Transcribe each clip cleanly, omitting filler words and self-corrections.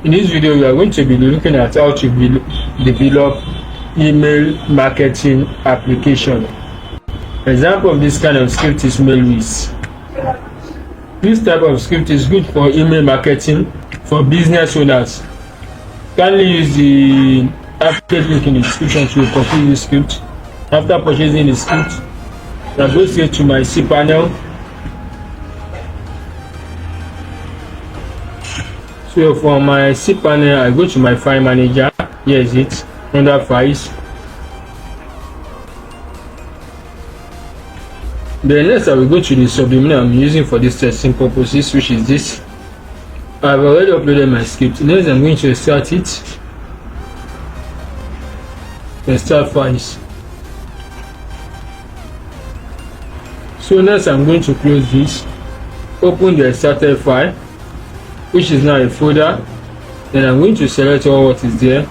In this video, we are going to be looking at how to develop email marketing application. Example of this kind of script is MailWizz. This type of script is good for email marketing for business owners. Kindly use the affiliate link in the description to complete this script. After purchasing the script, I go straight to my cPanel. So for my cPanel, I go to my file manager. Here is it, under files. Then next I will go to the subdomain I'm using for this testing purposes, which is this. I've already uploaded my script. Next I'm going to start it. Then start files. So next I'm going to close this, open the started file, which is now a folder. Then I'm going to select all what is there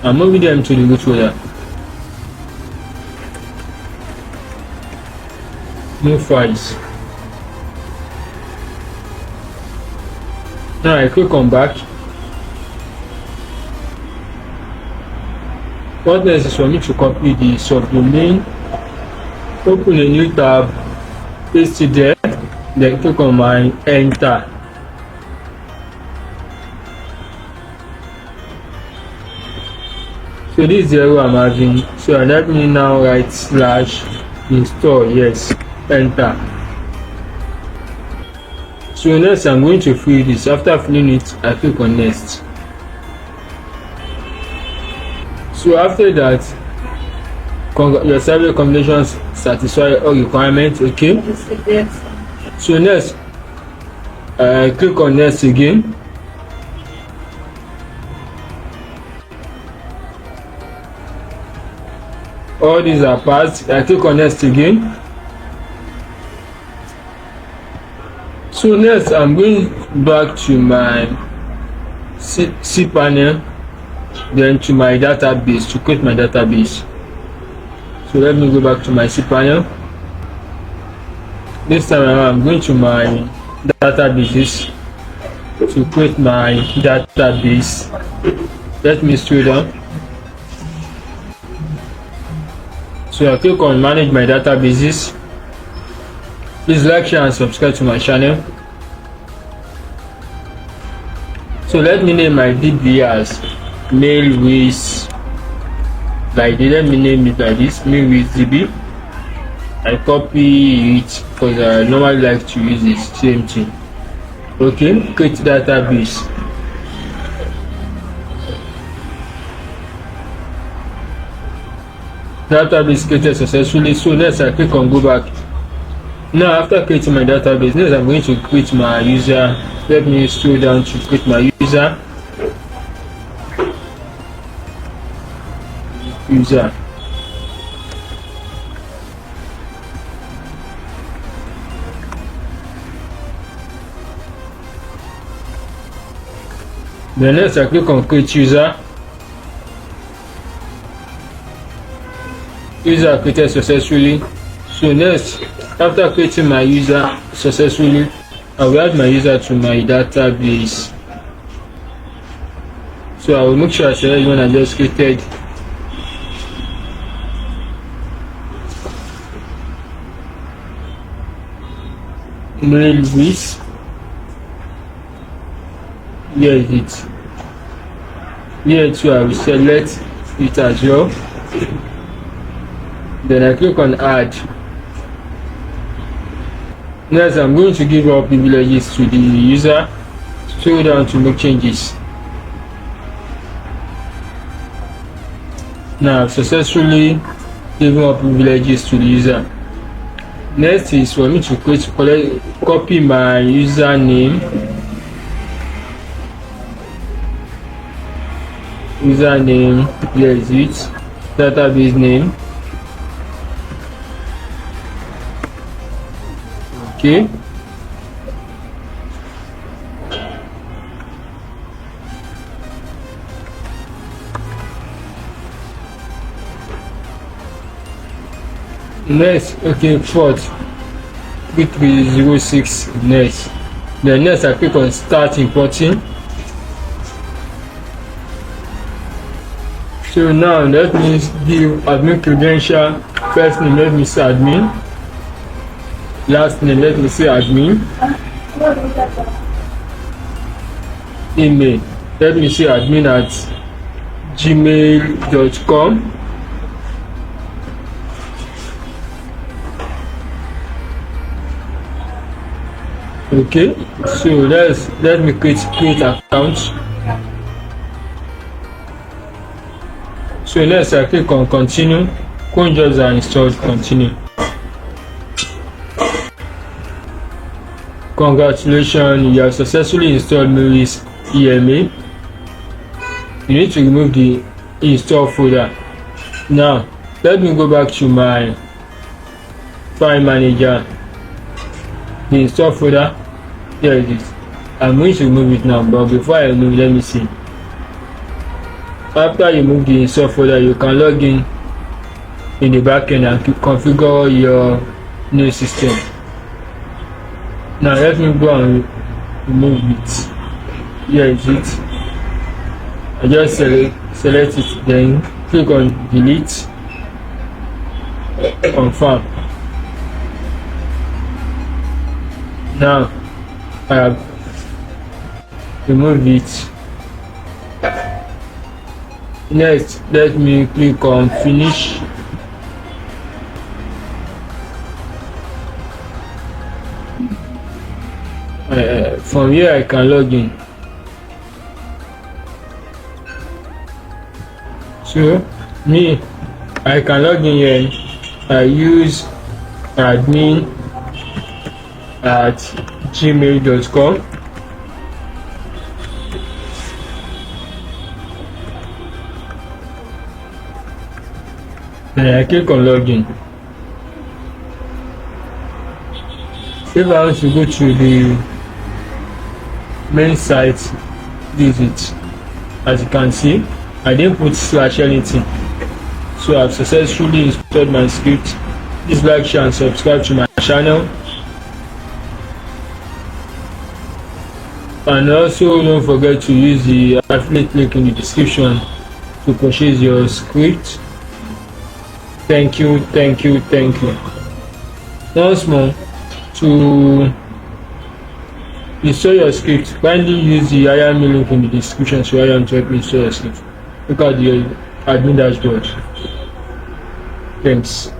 and move them to the root folder. Move files. Now I click on back. What next is for me to copy the subdomain, open a new tab, paste it there, then click on my enter. So this is the error I'm having. So let me now write /install, yes, enter. So next I'm going to fill this. After filling it, I click on next. So after that, your survey combinations satisfy all requirements, okay? So next, I click on next again. All these are passed. I click on next again. So next I'm going back to my cPanel, then to my database to create my database. So let me go back to my cPanel. This time around I'm going to my databases to create my database. Let me scroll down. So I click on manage my databases. Please like, share and subscribe to my channel. So let me name my DB as MailWizz. Let me name it like this, MailWizz DB. I copy it because I normally like to use the same thing. Okay, create database. Database created successfully. So next I click on go back. Now after creating my database, next I'm going to create my user. Let me scroll down to create my user. Then next I click on create user. User created successfully. So next, after creating my user successfully, I will add my user to my database. So I will make sure I select the one I just created. MailWizz. Here is it. Here too I will select it as well. Then I click on add. Next I'm going to give all privileges to the user. Scroll down to make changes. Now I've successfully given all privileges to the user. Next is for me to copy my username. Here is it. Database name. Okay. Next, okay, fourth, 3306 next. Then next I click on start importing. So now let me give admin credential. First name, let me say admin. Last name, let me say admin. Email, let me say admin at gmail.com. Okay, so let me create account. So next I click on continue. Cron jobs are installed, continue. Congratulations, you have successfully installed MailWizz EMA. You need to remove the install folder. Now let me go back to my file manager. The install folder, here it is. I'm going to remove it now, but before I remove, let me see. After you remove the install folder, you can log in the backend and configure your new system. Now let me go and remove it. Here is it. I just select it, then click on delete, confirm. Now I have removed it. Next, let me click on finish. From here I can log in. So I can log in here. I use admin at gmail.com. Then I click on login. If I want to go to the main site, this is it. As you can see, I didn't put slash anything. So I've successfully installed my script. Please like, share and subscribe to my channel. And also don't forget to use the affiliate link in the description to purchase your script. Thank you. Once more, to install your script, kindly use the IRM link in the description so I am to help you install your script. Look at the admin dashboard. Thanks.